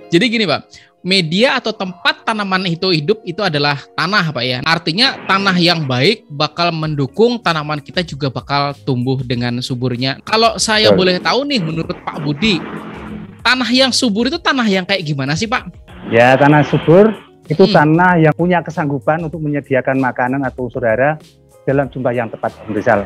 Jadi gini Pak, media atau tempat tanaman itu hidup itu adalah tanah Pak ya. Artinya tanah yang baik bakal mendukung tanaman kita juga bakal tumbuh dengan suburnya. Kalau saya boleh tahu nih, menurut Pak Budi, tanah yang subur itu tanah yang kayak gimana sih Pak? Ya, tanah subur itu tanah yang punya kesanggupan untuk menyediakan makanan atau unsur hara dalam jumlah yang tepat, misal,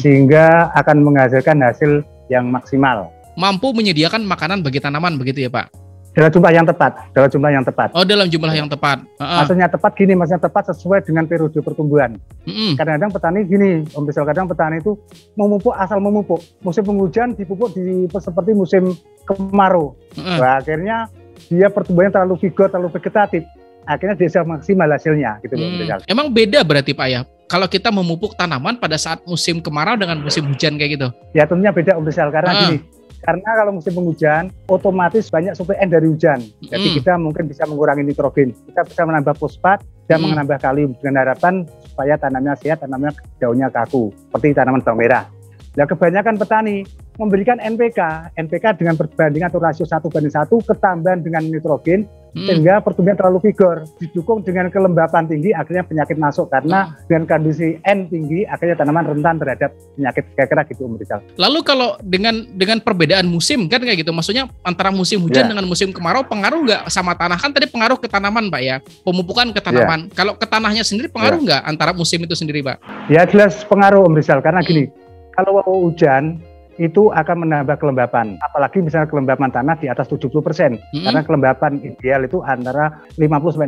sehingga akan menghasilkan hasil yang maksimal. Mampu menyediakan makanan bagi tanaman begitu ya Pak? Dalam jumlah yang tepat, dalam jumlah yang tepat. Oh, dalam jumlah yang tepat. Maksudnya tepat gini, maksudnya tepat sesuai dengan periode pertumbuhan. Kadang-kadang petani gini, misal kadang petani itu memupuk asal memupuk. Musim penghujan dipupuk seperti musim kemarau. Nah, akhirnya dia pertumbuhannya terlalu vigor, terlalu vegetatif. Akhirnya dia maksimal hasilnya gitu. Emang beda berarti Pak ya? Kalau kita memupuk tanaman pada saat musim kemarau dengan musim hujan kayak gitu? Ya tentunya beda karena gini. Karena kalau musim penghujan, otomatis banyak suplai N dari hujan. Jadi kita mungkin bisa mengurangi nitrogen. Kita bisa menambah fosfat dan menambah kalium dengan harapan supaya tanamannya sehat, tanamannya daunnya kaku. Seperti tanaman bawang merah. Nah, kebanyakan petani memberikan NPK dengan perbandingan atau rasio 1:1 ketambahan dengan nitrogen sehingga pertumbuhan terlalu vigor, didukung dengan kelembapan tinggi akhirnya penyakit masuk karena dengan kondisi N tinggi akhirnya tanaman rentan terhadap penyakit kira-kira gitu Rizal. Lalu kalau dengan perbedaan musim kan kayak gitu, maksudnya antara musim hujan dengan musim kemarau pengaruh nggak sama tanah? Kan tadi pengaruh ke tanaman Pak ya, pemupukan ke tanaman. Kalau ke tanahnya sendiri pengaruh nggak antara musim itu sendiri Pak? Ya jelas pengaruh Rizal karena gini, kalau hujan itu akan menambah kelembapan, apalagi misalnya kelembapan tanah di atas 70%, karena kelembapan ideal itu antara 50-60.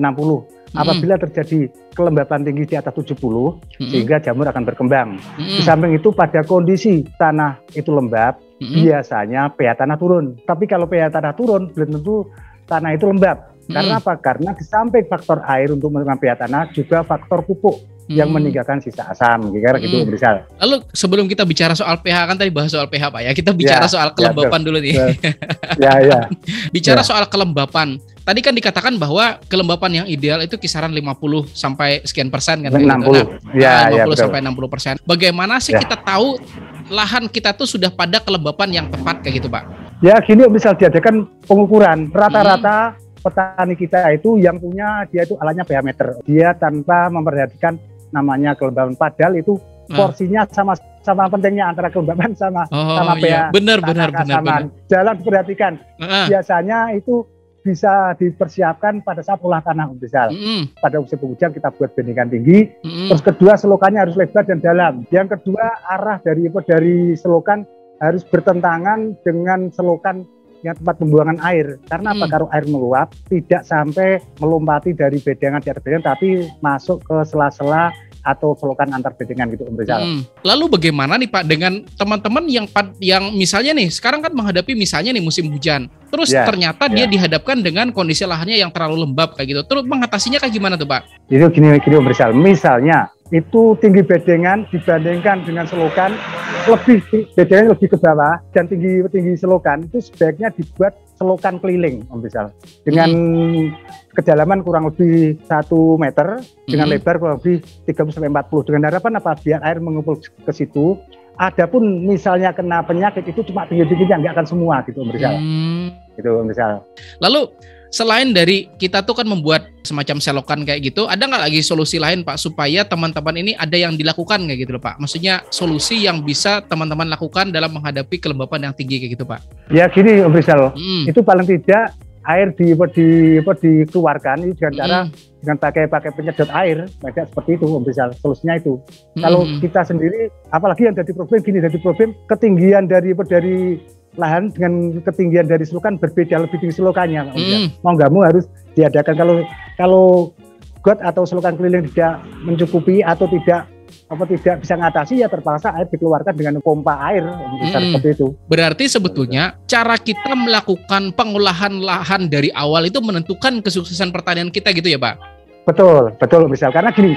Apabila terjadi kelembapan tinggi di atas 70, sehingga jamur akan berkembang. Di samping itu pada kondisi tanah itu lembab, biasanya pH tanah turun. Tapi kalau pH tanah turun, belum tentu tanah itu lembab. Karena apa? Karena di samping faktor air untuk menentukan pH tanah, juga faktor pupuk yang meninggalkan sisa asam, kira-kira gitu Rizal. Lalu sebelum kita bicara soal pH, kan tadi bahas soal pH Pak ya, kita bicara soal kelembapan dulu nih. Bicara soal kelembapan, tadi kan dikatakan bahwa kelembapan yang ideal itu kisaran 50 sampai sekian persen kan? 60, gitu. Nah, 50 sampai 60%. Bagaimana sih kita tahu lahan kita tuh sudah pada kelembapan yang tepat kayak gitu Pak? Ya gini, misal diadakan pengukuran rata-rata petani kita itu yang punya dia itu alatnya pH meter, dia tanpa memperhatikan namanya kelembapan, padahal itu porsinya sama pentingnya antara kelembapan sama pH. Benar. Jalan diperhatikan. Biasanya itu bisa dipersiapkan pada saat olah tanah misal. Pada musim penghujan kita buat bendingan tinggi. Terus kedua, selokannya harus lebar dan dalam. Yang kedua, arah dari selokan harus bertentangan dengan selokan yang tempat pembuangan air. Karena apa? Kalau air meluap tidak sampai melompati dari bedengan di atas bedengan, tapi masuk ke sela-sela atau selokan antar bedengan gitu Rizal. Lalu bagaimana nih Pak dengan teman-teman yang misalnya nih sekarang kan menghadapi misalnya nih musim hujan, terus ternyata dia dihadapkan dengan kondisi lahannya yang terlalu lembab kayak gitu, terus mengatasinya kayak gimana tuh Pak? Itu gini Rizal, misalnya itu tinggi bedengan dibandingkan dengan selokan bedengan lebih ke bawah dan tinggi selokan itu sebaiknya dibuat selokan keliling Rizal dengan kedalaman kurang lebih 1 meter dengan lebar kurang lebih 30-40 dengan harapan apa? Biar air mengumpul ke situ. Adapun misalnya kena penyakit itu cuma tinggi-tingginya, nggak akan semua gitu Rizal. Gitu Rizal. Lalu selain dari kita tuh kan membuat semacam selokan kayak gitu, ada nggak lagi solusi lain Pak supaya teman-teman ini ada yang dilakukan kayak gitu loh Pak? Maksudnya solusi yang bisa teman-teman lakukan dalam menghadapi kelembapan yang tinggi kayak gitu Pak? Ya gini Rizal, itu paling tidak air dikeluarkan itu dengan cara dengan pakai penyedot air, kayak seperti itu Rizal. Solusinya itu. Kalau kita sendiri, apalagi yang jadi problem ketinggian dari lahan dengan ketinggian dari selokan berbeda, lebih tinggi selokannya. Mau nggak mau harus diadakan. Kalau got atau selokan keliling tidak mencukupi atau tidak bisa ngatasi, ya terpaksa air dikeluarkan dengan pompa air seperti itu. Berarti sebetulnya cara kita melakukan pengolahan lahan dari awal itu menentukan kesuksesan pertanian kita gitu ya Pak? Betul misal karena gini,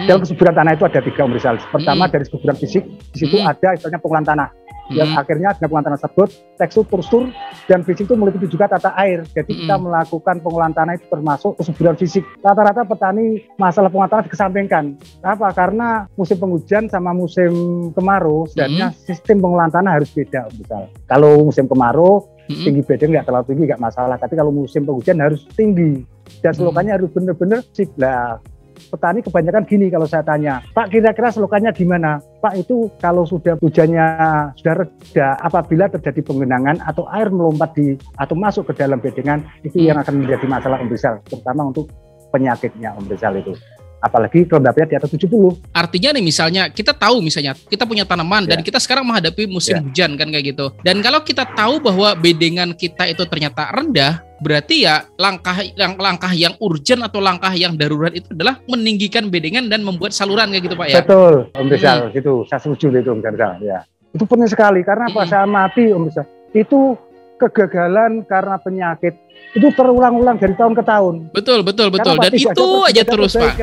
dalam kesuburan tanah itu ada 3 misal. Pertama dari kesuburan fisik, di situ ada istilahnya pengolahan tanah. Yang akhirnya dengan pengolahan tanah tersebut, tekstur, dan fisik itu meliputi juga tata air. Jadi kita melakukan pengolahan tanah itu termasuk kesuburan fisik. Rata-rata petani masalah pengolahan tanah dikesampingkan. Kenapa? Karena musim penghujan sama musim kemarau, sebenarnya sistem pengolahan tanah harus beda. Misal, kalau musim kemarau tinggi bedeng nggak terlalu tinggi nggak masalah. Tapi kalau musim penghujan harus tinggi dan selokannya harus benar-benar sip lah. Petani kebanyakan gini kalau saya tanya, Pak kira-kira selokannya gimana? Pak itu kalau sudah hujannya sudah reda, apabila terjadi penggenangan atau air melompat atau masuk ke dalam bedengan, itu yang akan menjadi masalah Om Rizal, terutama untuk penyakitnya Om Rizal itu. Apalagi kelembapannya di atas 70. Artinya nih misalnya kita tahu misalnya kita punya tanaman dan kita sekarang menghadapi musim hujan kan kayak gitu. Dan kalau kita tahu bahwa bedengan kita itu ternyata rendah, berarti ya langkah yang urgent atau langkah yang darurat itu adalah meninggikan bedengan dan membuat saluran kayak gitu Pak ya. Betul Om Rizal, gitu. Saya setuju itu Om Rizal ya. Itu penting sekali karena apa saya amati Om Rizal. Itu kegagalan karena penyakit itu terulang-ulang dari tahun ke tahun. Betul. Dan itu aja terus Pak.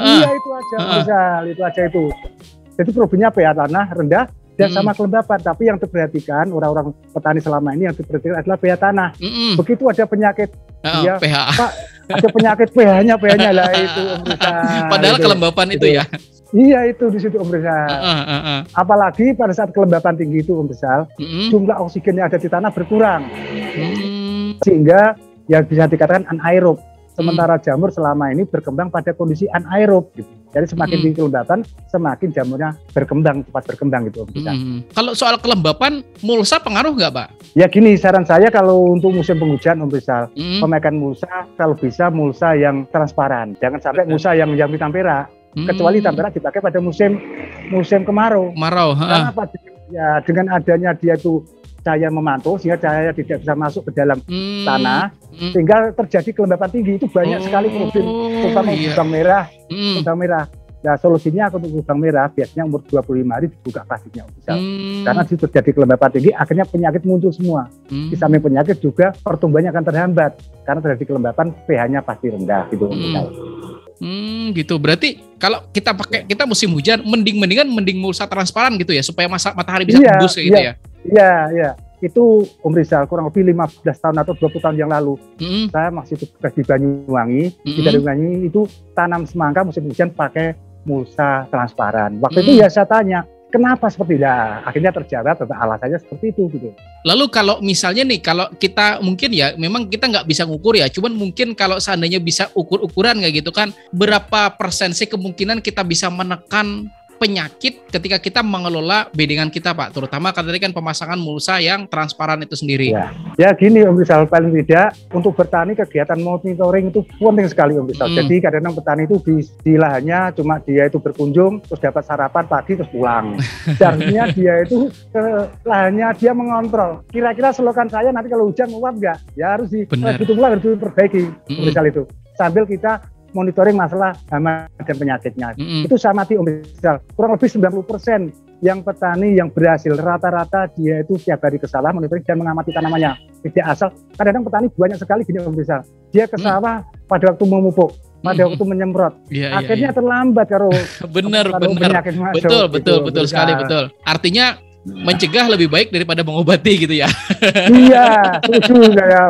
Iya itu aja Rizal, itu aja itu. Jadi problemnya pH tanah rendah dan sama kelembapan. Tapi yang diperhatikan orang-orang petani selama ini yang diperhatikan adalah pH tanah. Begitu ada penyakit, pH. Pak ada penyakit pH-nya lah itu Om Rizal. Padahal itu. Kelembapan itu ya. Iya itu di situ Om Rizal. Apalagi pada saat kelembapan tinggi itu Om Rizal, jumlah oksigen yang ada di tanah berkurang, sehingga yang bisa dikatakan anaerob. Sementara jamur selama ini berkembang pada kondisi anaerob. Gitu. Jadi semakin tinggi kelembapan, semakin jamurnya cepat berkembang gitu Om Rizal. Kalau soal kelembapan, mulsa pengaruh nggak Pak? Ya gini, saran saya kalau untuk musim penghujan Om Rizal, pemakaian mulsa kalau bisa mulsa yang transparan, jangan sampai mulsa yang hitam perak. Kecuali tambera dipakai pada musim kemarau. Karena apa? Ya dengan adanya dia itu cahaya memantul sehingga cahaya tidak bisa masuk ke dalam tanah sehingga terjadi kelembapan tinggi. Itu banyak sekali problem terutama lubang merah. Nah solusinya untuk lubang merah biasanya umur 25 hari dibuka plastiknya karena itu terjadi kelembapan tinggi akhirnya penyakit muncul semua. Di samping penyakit juga pertumbuhannya akan terhambat karena terjadi kelembapan pH-nya pasti rendah gitu. Gitu. Berarti kalau kita musim hujan mending mulsa transparan gitu ya supaya matahari bisa tembus kayak gitu ya. Iya. Itu Om Rizal kurang lebih 15 tahun atau 20 tahun yang lalu. Saya masih tugas di Banyuwangi. Di Banyuwangi itu tanam semangka musim hujan pakai mulsa transparan. Waktu itu ya saya tanya, kenapa seperti itu? Akhirnya terjawab bahwa alasannya seperti itu gitu. Lalu kalau misalnya nih, kalau kita mungkin ya memang kita nggak bisa ngukur ya, cuman mungkin kalau seandainya bisa ukur-ukuran kayak gitu kan, berapa persen sih kemungkinan kita bisa menekan penyakit ketika kita mengelola bedengan kita Pak, terutama kan tadi kan pemasangan mulsa yang transparan itu sendiri. Ya gini Om Rizal, paling tidak untuk bertani kegiatan monitoring itu penting sekali Om Rizal. Jadi kadang-kadang petani itu di lahannya cuma dia itu berkunjung terus dapat sarapan pagi terus pulang. Artinya dia itu ke lahannya dia mengontrol. Kira-kira selokan saya nanti kalau hujan nguap nggak? Ya harus harus diperbaiki Om Rizal itu. Sambil kita monitoring masalah hama dan penyakitnya. Itu sama Om Rizal. Kurang lebih 90% yang petani yang berhasil rata-rata dia itu setiap hari ke sawah monitoring dan mengamati tanamannya. Tidak asal. Kadang-kadang petani banyak sekali gini Om Rizal. Dia ke sawah pada waktu memupuk, pada waktu menyemprot. Akhirnya terlambat kalau benar. Betul sekali. Artinya mencegah lebih baik daripada mengobati gitu ya. Iya, setuju ya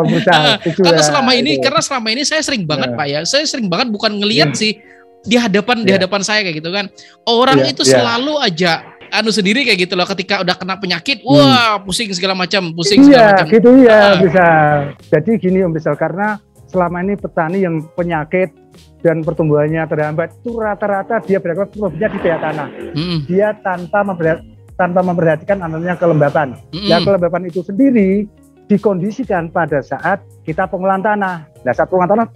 Karena selama ini saya sering banget Pak ya. Saya sering banget bukan ngelihat sih di hadapan saya kayak gitu kan. Orang itu selalu aja sendiri kayak gitu loh, ketika udah kena penyakit, wah pusing segala macam. Gitu ya bisa. Jadi gini Om Rizal, karena selama ini petani yang penyakit dan pertumbuhannya terhambat itu rata-rata dia berangkat problemnya di pH tanah. Dia tanpa memperhatikan namanya kelembapan. Ya kelembapan itu sendiri dikondisikan pada saat kita pengolahan tanah. Nah saat pengolahan tanah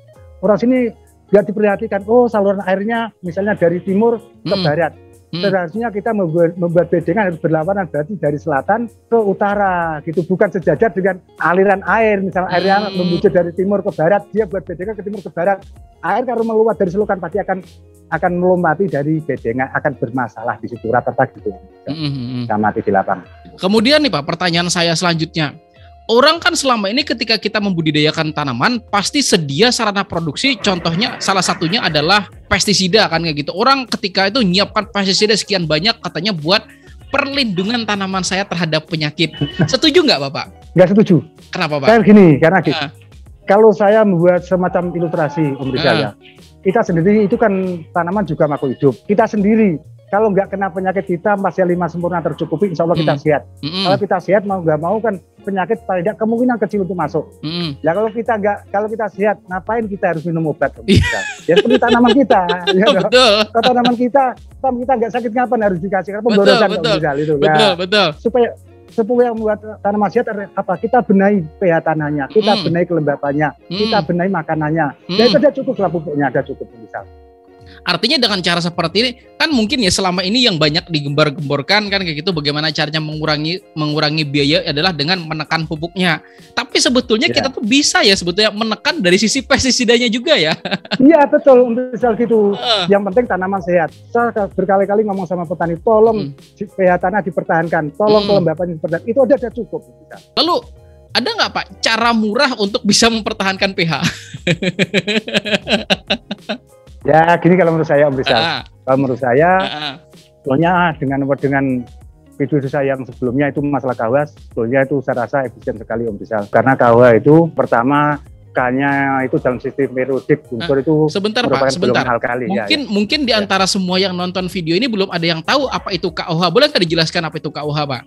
orang sini nggak diperhatikan. Oh saluran airnya misalnya dari timur ke barat. Seharusnya kita membuat bedengan harus berlawanan, berarti dari selatan ke utara gitu, bukan sejajar dengan aliran air. Misalnya airnya menuju dari timur ke barat, dia buat bedengan ke timur ke barat. Air kalau meluap dari selokan pasti akan melompati dari bedengan, akan bermasalah di situ rata-rata gitu. Mati di lapang. Kemudian nih Pak, pertanyaan saya selanjutnya. Orang kan selama ini ketika kita membudidayakan tanaman pasti sedia sarana produksi, contohnya salah satunya adalah pestisida kan kayak gitu. Orang ketika itu nyiapkan pestisida sekian banyak katanya buat perlindungan tanaman saya terhadap penyakit. Setuju nggak Bapak? Nggak setuju. Kenapa Pak? Karena kalau saya membuat semacam ilustrasi Om Rizal ya, kita sendiri itu kan tanaman juga makhluk hidup. Kita sendiri kalau nggak kena penyakit kita masih 5 sempurna tercukupi, insya Allah kita sehat. Kalau kita sehat mau nggak mau kan penyakit paling tidak kemungkinan kecil untuk masuk. Ya kalau kita sehat, ngapain kita harus minum obat? Ya seperti tanaman kita. Ya, betul. Kalau tanaman kita nggak sakit, ngapain harus dikasih? Karena pemborosan misal itu. Betul. Supaya membuat tanaman sehat apa? Kita benahi pH tanahnya, kita benahi kelembapannya, kita benahi makanannya. Ya itu ada cukup lah, pupuknya ada cukup misal. Artinya dengan cara seperti ini kan mungkin ya selama ini yang banyak digembar-gemborkan kan kayak gitu, bagaimana caranya mengurangi biaya adalah dengan menekan pupuknya. Tapi sebetulnya kita tuh bisa ya sebetulnya menekan dari sisi pestisidanya juga ya. Iya betul, misal gitu. Yang penting tanaman sehat. Saya berkali-kali ngomong sama petani, tolong pH tanah dipertahankan, tolong kelembapan dipertahankan. Itu ada cukup. Lalu ada nggak Pak cara murah untuk bisa mempertahankan pH? Ya gini kalau menurut saya Om Rizal. Kalau menurut saya, soalnya dengan video saya yang sebelumnya itu masalah KUH, sebetulnya itu saya rasa efisien sekali Om Rizal. Karena KUH itu pertama K-nya itu dalam sistem periodik unsur itu sebentar. Alkali, mungkin di antara semua yang nonton video ini belum ada yang tahu apa itu KUH. Boleh nggak dijelaskan apa itu KUH, Pak?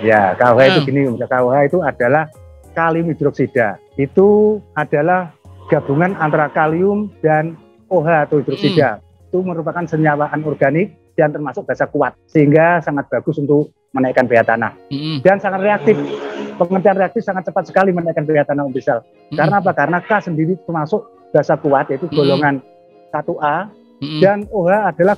Ya, KUH itu gini, KUH itu adalah kalium hidroksida. Itu adalah gabungan antara kalium dan OH atau hidroksida. Itu merupakan senyawa anorganik dan termasuk basa kuat, sehingga sangat bagus untuk menaikkan pH tanah. Dan sangat reaktif. Pengertian reaktif sangat cepat sekali menaikkan pH tanah Om. Karena apa? Karena K sendiri termasuk basa kuat, yaitu golongan 1A, dan OH adalah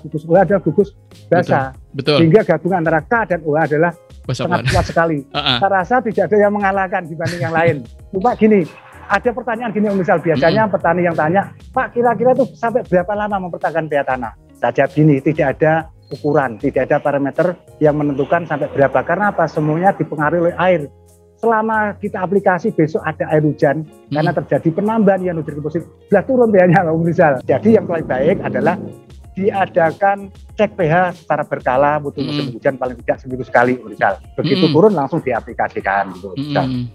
gugus basa. Betul. Sehingga gabungan antara K dan OH adalah sangat kuat sekali. Saya rasa tidak ada yang mengalahkan dibanding yang lain. Cuma gini, ada pertanyaan gini misal biasanya petani yang tanya, Pak kira-kira itu sampai berapa lama mempertahankan pH tanah? Saya jawab gini, tidak ada ukuran, tidak ada parameter yang menentukan sampai berapa. Karena apa? Semuanya dipengaruhi oleh air. Selama kita aplikasi besok ada air hujan, karena terjadi penambahan ionodir positif, sudah turun pH-nya misal. Jadi yang paling baik adalah diadakan cek pH secara berkala, butuh musim hujan paling tidak seminggu sekali misal. Begitu turun langsung diaplikasikan gitu misal.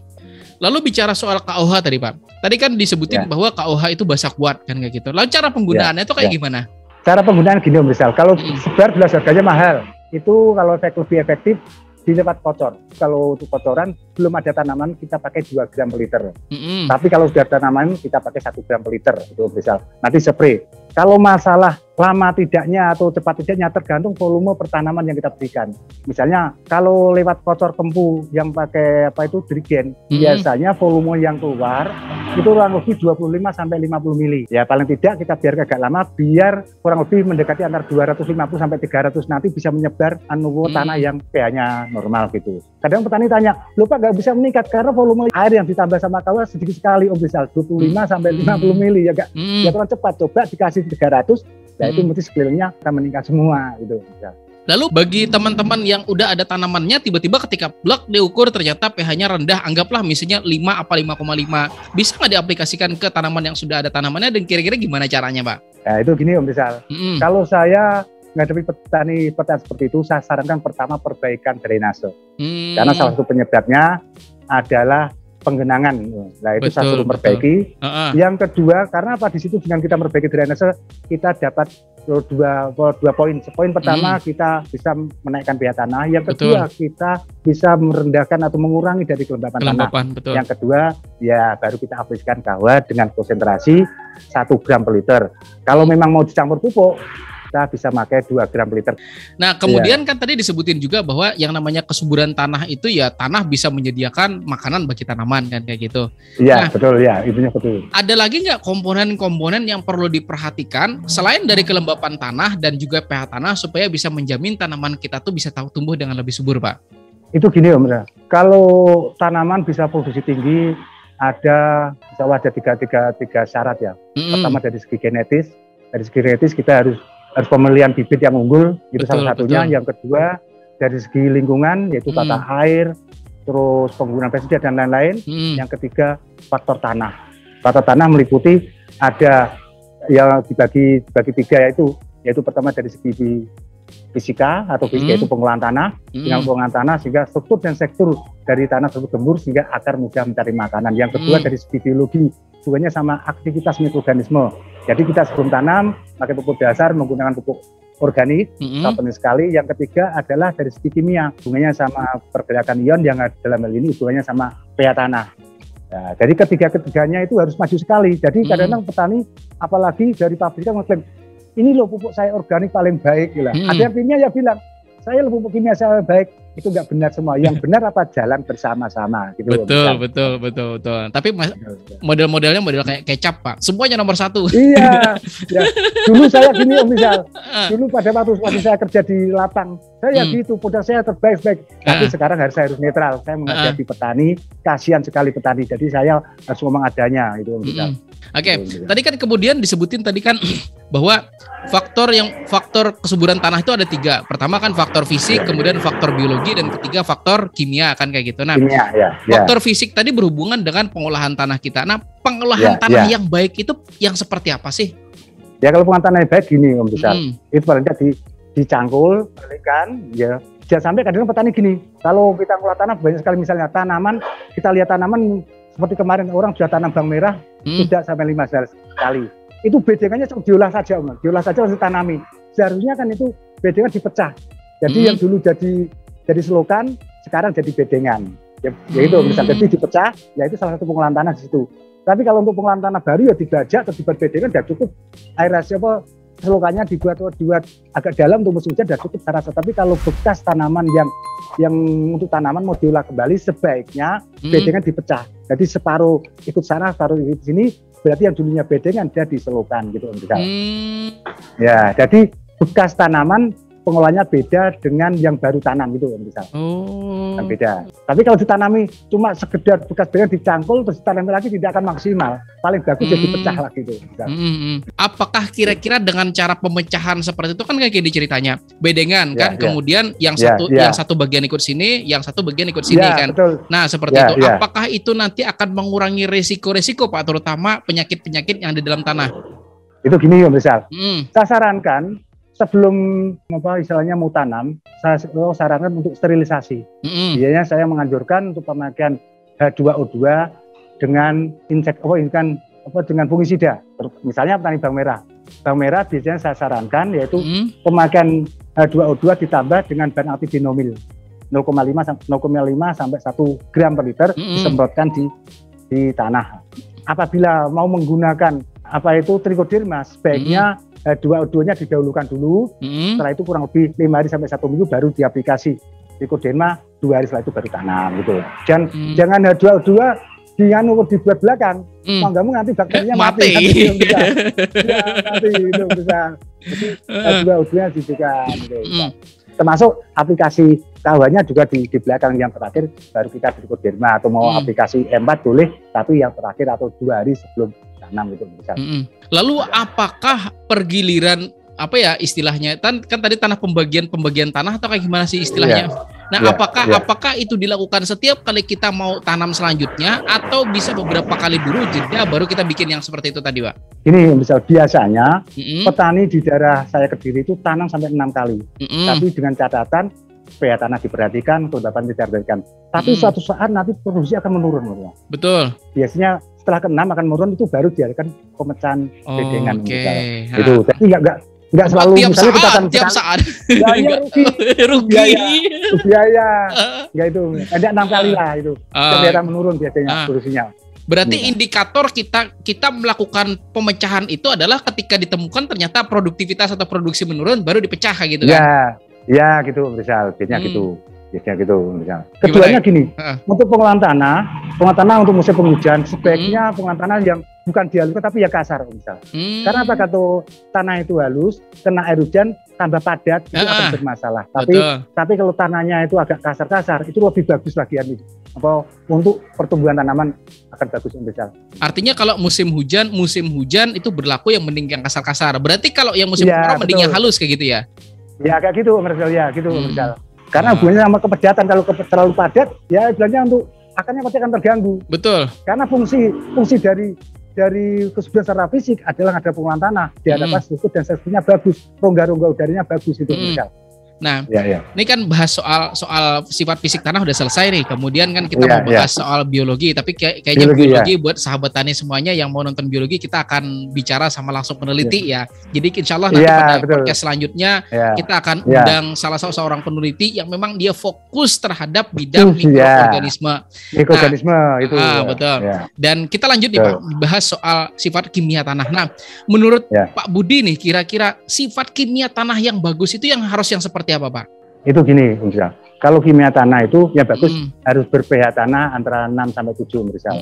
Lalu bicara soal KUH tadi Pak, tadi kan disebutin bahwa KUH itu basa kuat kan kayak gitu. Lalu cara penggunaannya itu kayak gimana? Cara penggunaan gini Om Rizal, kalau sebar jelas harganya mahal, itu kalau lebih efektif di tempat kocor. Kalau untuk kocoran belum ada tanaman kita pakai 2 gram per liter. Tapi kalau sudah ada tanaman kita pakai 1 gram per liter itu Om Rizal. Nanti spray. Kalau masalah lama tidaknya atau cepat tidaknya tergantung volume pertanaman yang kita berikan. Misalnya kalau lewat kocor kempu yang pakai dirigen, biasanya volume yang keluar itu kurang lebih 25 sampai 50 mili. Ya paling tidak kita biar agak lama biar kurang lebih mendekati antara 250 sampai 300 nanti bisa menyebar tanah yang pH-nya normal gitu. Kadang petani tanya, "Lupa nggak bisa meningkat karena volume air yang ditambah sama KUH sedikit sekali Om Rizal, 25 sampai 50 mili ya enggak. Ya kurang cepat, coba dikasih 300, ya itu mesti sekelilingnya akan meningkat semua gitu. Lalu bagi teman-teman yang udah ada tanamannya tiba-tiba ketika blok diukur ternyata pH-nya rendah, anggaplah misalnya 5 apa 5,5, bisa nggak diaplikasikan ke tanaman yang sudah ada tanamannya dan kira-kira gimana caranya Pak? Ya itu gini Om Rizal, kalau saya menghadapi petani seperti itu, saya sarankan pertama perbaikan drainase. Karena salah satu penyebabnya adalah penggenangan. Nah itu saya suruh perbaiki. Yang kedua, karena apa? Di situ dengan kita memperbaiki drainase, kita dapat dua poin. Poin pertama kita bisa menaikkan pH tanah. Yang kedua kita bisa merendahkan atau mengurangi dari kelembapan tanah. Yang kedua ya baru kita aplikasikan KUH dengan konsentrasi 1 gram per liter. Kalau memang mau dicampur pupuk, kita bisa pakai 2 gram per liter. Nah kemudian kan tadi disebutin juga bahwa yang namanya kesuburan tanah itu ya tanah bisa menyediakan makanan bagi tanaman kan kayak gitu. Iya betul ya, intinya betul. Ada lagi nggak komponen-komponen yang perlu diperhatikan selain dari kelembapan tanah dan juga pH tanah supaya bisa menjamin tanaman kita tuh bisa tumbuh dengan lebih subur Pak? Itu gini Om, kalau tanaman bisa produksi tinggi ada tiga syarat ya. Pertama dari segi genetis. Dari segi genetis kita harus pemilihan bibit yang unggul, itu salah satunya. Yang kedua dari segi lingkungan, yaitu tata air, terus penggunaan pestisida dan lain-lain. Yang ketiga faktor tanah. Faktor tanah meliputi ada yang dibagi tiga, yaitu pertama dari segi fisika atau fisika itu pengolahan tanah. Dengan pengolahan tanah sehingga struktur dan sektur dari tanah tersebut gembur sehingga akar mudah mencari makanan. Yang kedua dari segi biologi, hubungannya sama aktivitas mikroorganisme. Jadi kita sebelum tanam pakai pupuk dasar menggunakan pupuk organik, sangat penting sekali. Yang ketiga adalah dari segi kimia, hubungannya sama pergerakan ion yang dalam hal ini hubungannya sama pH tanah. Nah, jadi ketiga-ketiganya itu harus maju sekali. Jadi kadang-kadang petani, apalagi dari pabrikan mengklaim, ini loh pupuk saya organik paling baik. Gitu. Ada yang kimia ya bilang, saya pupuk kimia saya baik. Itu nggak benar semua. Yang benar apa jalan bersama-sama. Gitu, betul. Tapi model-modelnya model kayak kecap, Pak. Semuanya nomor 1. Iya. Ya. Dulu saya gini Om Rizal. Dulu pada waktu saya kerja di lapang, saya gitu, produk saya terbaik. Tapi sekarang saya harus netral. Saya menghadapi petani, kasihan sekali petani. Jadi saya harus ngomong adanya itu Om Rizal. Oke. Tadi kan kemudian disebutin tadi kan bahwa faktor kesuburan tanah itu ada 3. Pertama kan faktor fisik, kemudian faktor biologi, dan ketiga faktor kimia kan kayak gitu. Nah, faktor fisik tadi berhubungan dengan pengolahan tanah kita. Nah, pengolahan tanah yang baik itu yang seperti apa sih? Ya kalau pengolahan tanah yang baik gini Om Rizal, itu paling dicangkul, balikan, ya. Jangan sampai kadang petani gini, kalau kita ngolah tanah banyak sekali misalnya tanaman, kita lihat tanaman seperti kemarin orang sudah tanam bawang merah, tidak sampai 5 kali. Itu bedengannya diolah saja Om, diolah saja langsung tanami. Seharusnya kan itu bedengan dipecah. Jadi yang dulu jadi selokan, sekarang jadi bedengan. Ya itu misalnya jadi dipecah, ya itu salah satu pengolahan tanah di situ. Tapi kalau untuk pengolahan tanah baru ya dibajak atau dibuat bedengan sudah cukup. Aerasi selokannya dibuat agak dalam untuk musim hujan sudah cukup saya rasa. Tapi kalau bekas tanaman yang untuk tanaman mau diolah kembali sebaiknya bedengan dipecah. Jadi separuh ikut sana, separuh ikut sini. Berarti yang dulunya bedengan dia diselokan gitu Om Rizal. Ya, jadi bekas tanaman pengolahnya beda dengan yang baru tanam gitu Om Rizal. Beda. Tapi kalau ditanami cuma sekedar bekas bedengan dicangkul terus ditanami lagi tidak akan maksimal. Paling bagus jadi pecah lagi gitu. Apakah kira-kira dengan cara pemecahan seperti itu kan kayak gini ceritanya. Bedengan kan, kemudian yang satu bagian ikut sini, yang satu bagian ikut sini kan. Betul. Nah, seperti itu. Apakah itu nanti akan mengurangi resiko-resiko Pak, terutama penyakit-penyakit yang ada di dalam tanah? Itu gini Om Rizal. Saya sarankan sebelum istilahnya mau tanam, saya sarankan untuk sterilisasi. Biasanya saya menganjurkan untuk pemakaian H2O2 dengan dengan fungisida. Misalnya petani bawang merah. Bawang merah biasanya saya sarankan yaitu pemakaian H2O2 ditambah dengan bahan aktif dinomil 0,5 sampai 1 gram per liter disemprotkan di tanah. Apabila mau menggunakan trichoderma, sebaiknya H2O2-nya didahulukan dulu, setelah itu kurang lebih 5 hari sampai 1 minggu baru diaplikasi trichoderma, 2 hari setelah itu baru tanam gitu. Jangan H2O2 dibuat belakang, mau nggak mau nanti bakterinya mati. Mati itu bisa. Jadi H2O2-nya diberikan gitu. Termasuk aplikasi tahuannya juga di belakang yang terakhir baru kita trichoderma, atau mau aplikasi M4 boleh, tapi yang terakhir atau 2 hari sebelum tanam itu bisa. Lalu apakah pergiliran istilahnya kan tadi tanah pembagian tanah atau kayak gimana sih istilahnya? Apakah itu dilakukan setiap kali kita mau tanam selanjutnya atau bisa beberapa kali dulu jeda baru kita bikin yang seperti itu tadi, Pak? Ini misal biasanya petani di daerah saya Kediri itu tanam sampai 6 kali. Tapi dengan catatan pH tanah diperhatikan, kelembapan tidak diperhatikan. Tapi suatu saat nanti produksi akan menurun. Betul. Biasanya setelah ke-6 akan menurun, itu baru diadakan pemecahan bedengan. Itu. Jadi enggak selalu misalnya kita akan tiap saat. Ya rugi. Biaya. Ya itu. Ada 6 kali lah itu. Ternyata menurun biasanya produksinya. Berarti indikator kita melakukan pemecahan itu adalah ketika ditemukan ternyata produktivitas atau produksi menurun baru dipecah gitu kan? Ya gitu misal, biasanya gitu misal. Keduanya gini, untuk pengolahan tanah untuk musim penghujan sebaiknya pengolahan tanah yang bukan dihaluskan tapi yang kasar misal. Karena apa, kalau tanah itu halus kena air hujan tambah padat itu akan bermasalah. Tapi kalau tanahnya itu agak kasar-kasar itu lebih bagus lagi untuk pertumbuhan tanaman akan bagus misal. Artinya kalau musim hujan itu berlaku yang mending yang kasar-kasar. Berarti kalau yang musim kemarau mending yang halus kayak gitu ya? Ya kayak gitu Om Rizal. Karena hubungannya sama kepadatan. Kalau terlalu padat, ya istilahnya untuk akarnya pasti akan terganggu. Betul. Karena fungsi dari kesuburan secara fisik adalah ada pengolahan tanah di atas struktur dan strukturnya bagus, rongga-rongga udaranya bagus itu Om Rizal. Nah, ini kan bahas soal sifat fisik tanah udah selesai nih. Kemudian kan kita mau bahas soal biologi, tapi kayaknya biologi buat sahabat tani semuanya yang mau nonton biologi, kita akan bicara sama langsung peneliti ya. Jadi insya Allah nanti pada podcast selanjutnya kita akan undang salah seorang peneliti yang memang dia fokus terhadap bidang mikroorganisme. Itu. Betul. Dan kita lanjut nih Pak, bahas soal sifat kimia tanah. Nah, menurut Pak Budi nih, kira-kira sifat kimia tanah yang bagus itu yang seperti apa Pak? Itu gini, misal. Kalau kimia tanah itu yang bagus harus ber-pH tanah antara 6 sampai 7 misal.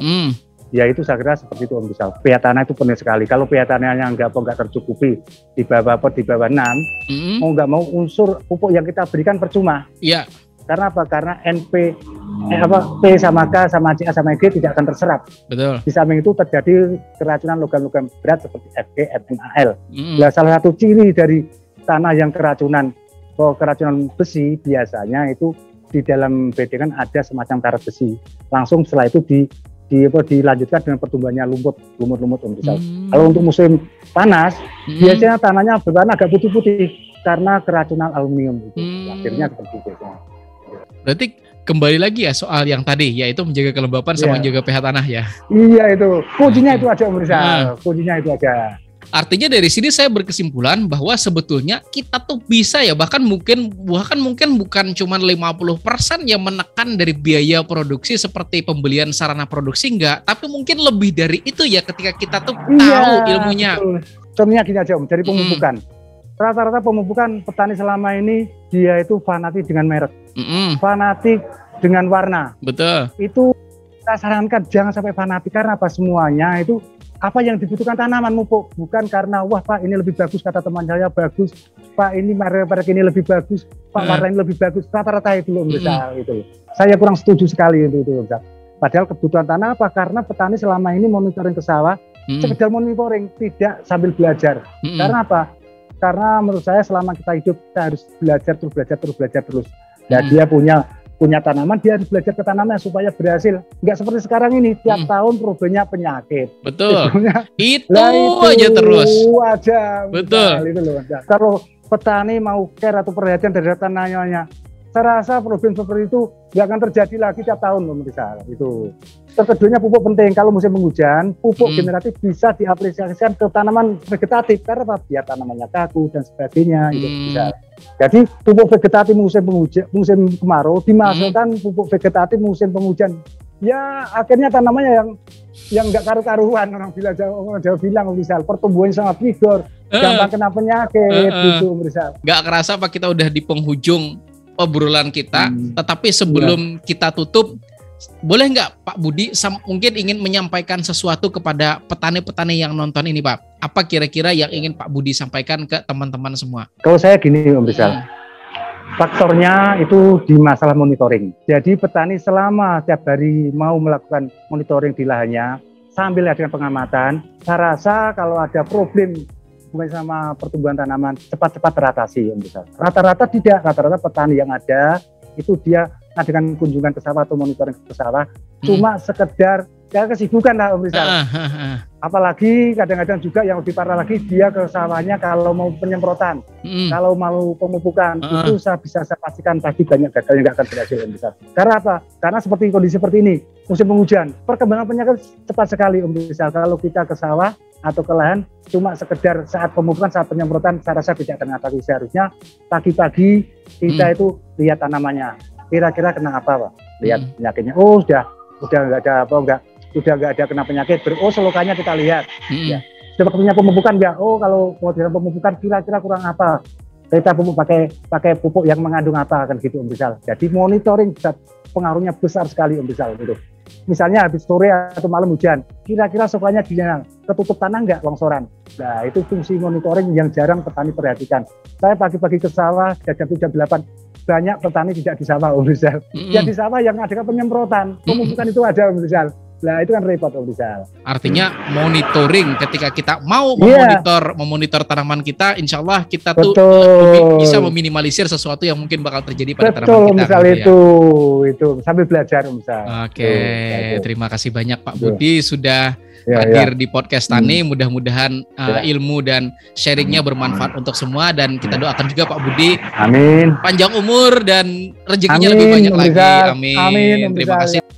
Ya itu saya kira seperti itu misal. pH tanah itu penting sekali. Kalau pH tanahnya nggak tercukupi di bawah 6, mau nggak mau unsur pupuk yang kita berikan percuma. Iya. Karena apa? Karena P sama K sama Ca sama G tidak akan terserap. Betul. Di samping itu terjadi keracunan logam-logam berat seperti Fg, FnAl. Nah, salah satu ciri dari tanah yang keracunan besi biasanya itu di dalam bedengan ada semacam karat besi. Langsung setelah itu dilanjutkan dengan pertumbuhannya lumut-lumut misal. Kalau untuk musim panas, biasanya tanahnya berwarna agak putih-putih karena keracunan aluminium itu. Akhirnya seperti itu. Berarti kembali lagi ya soal yang tadi, yaitu menjaga kelembapan sama menjaga pH tanah ya. Iya itu, kuncinya itu aja misal. Kuncinya itu aja. Artinya dari sini saya berkesimpulan bahwa sebetulnya kita tuh bisa ya, bahkan mungkin bukan cuma 50% yang menekan dari biaya produksi seperti pembelian sarana produksi, enggak, tapi mungkin lebih dari itu ya ketika kita tuh tahu ilmunya. Betul. Contohnya gini aja Om, dari pemupukan. Rata-rata pemupukan petani selama ini dia itu fanatik dengan merek, fanatik dengan warna. Betul. Itu kita sarankan jangan sampai fanatik, karena apa, semuanya itu apa yang dibutuhkan tanaman mupuk, bukan karena wah Pak ini lebih bagus kata teman saya bagus, Pak ini merek ini lebih bagus, Pak warna ini lebih bagus, rata-rata itu loh misal itu. Saya kurang setuju sekali itu misal. Padahal kebutuhan tanah apa? Karena petani selama ini monitoring ke sawah, sekedar monitoring, tidak sambil belajar. Karena apa? Karena menurut saya selama kita hidup kita harus belajar terus. Dan dia punya tanaman, dia harus belajar ke tanaman supaya berhasil. Nggak seperti sekarang ini, tiap tahun problemnya penyakit. Betul. Itu aja terus. Betul. Itu loh. Kalau petani mau care atau perhatian terhadap tanahnya, saya rasa problem seperti itu nggak akan terjadi lagi tiap tahun, misalnya itu. Keduanya pupuk penting. Kalau musim penghujan, pupuk generatif bisa diaplikasikan ke tanaman vegetatif karena apa? Biar tanamannya kaku dan sebagainya. Gitu, bisa. Jadi pupuk vegetatif musim kemarau dimasukkan pupuk vegetatif musim penghujan. Ya akhirnya tanamannya yang nggak karu-karuan, orang Jawa bilang misal pertumbuhannya sangat vigor, gampang kena penyakit gitu misal. Nggak kerasa Pak, kita udah di penghujung obrolan kita, tetapi sebelum kita tutup, boleh nggak Pak Budi mungkin ingin menyampaikan sesuatu kepada petani-petani yang nonton ini Pak? Apa kira-kira yang ingin Pak Budi sampaikan ke teman-teman semua? Kalau saya gini Om Rizal, faktornya itu di masalah monitoring. Jadi petani selama tiap hari mau melakukan monitoring di lahannya, sambil ada pengamatan, saya rasa kalau ada problem bukan sama pertumbuhan tanaman cepat-cepat teratasi Om Rizal. Rata-rata tidak, rata-rata petani yang ada itu dia dengan kunjungan ke sawah atau monitoring ke sawah cuma sekedar ya kesibukan lah Om Rizal. Apalagi kadang-kadang juga yang lebih parah lagi, dia ke sawahnya kalau mau penyemprotan, kalau mau pemupukan, itu bisa saya pastikan pasti banyak gagal yang nggak akan berhasil Om Rizal. Karena apa? Karena seperti kondisi seperti ini, musim penghujan, perkembangan penyakit cepat sekali Om Rizal. Kalau kita ke sawah atau ke lahan cuma sekedar saat pemupukan, saat penyemprotan, saya rasa tidak akan mengatasi. Seharusnya pagi-pagi kita itu lihat tanamannya, kira-kira kena apa Pak? Lihat penyakitnya. Oh sudah nggak ada sudah nggak ada kena penyakit. Selokannya kita lihat. Ya. Sudah punya pemupukan ya. Oh kalau mau dalam pemupukan kira-kira kurang apa? Kita pupuk pakai pupuk yang mengandung apa kan gitu Om Rizal. Jadi monitoring pengaruhnya besar sekali Om Rizal gitu. Misalnya habis sore atau malam hujan, kira-kira sokanya ketutup tanah nggak longsoran. Nah itu fungsi monitoring yang jarang petani perhatikan. Saya pagi-pagi ke sawah jam 8, banyak petani tidak di sawah Om Rizal. Ya di sawah yang ada penyemprotan, pemupukan itu ada Om Rizal. Nah, itu kan repot Om Rizal. Artinya monitoring, ketika kita mau memonitor tanaman kita, insya Allah kita tuh bisa meminimalisir sesuatu yang mungkin bakal terjadi pada tanaman kita. Misal itu sambil belajar misal. Oke, terima kasih banyak Pak Budi sudah hadir di podcast Tani. Mudah-mudahan ilmu dan sharingnya bermanfaat untuk semua, dan kita doakan juga Pak Budi. Amin. Panjang umur dan rezekinya lebih banyak lagi. Amin. Terima kasih.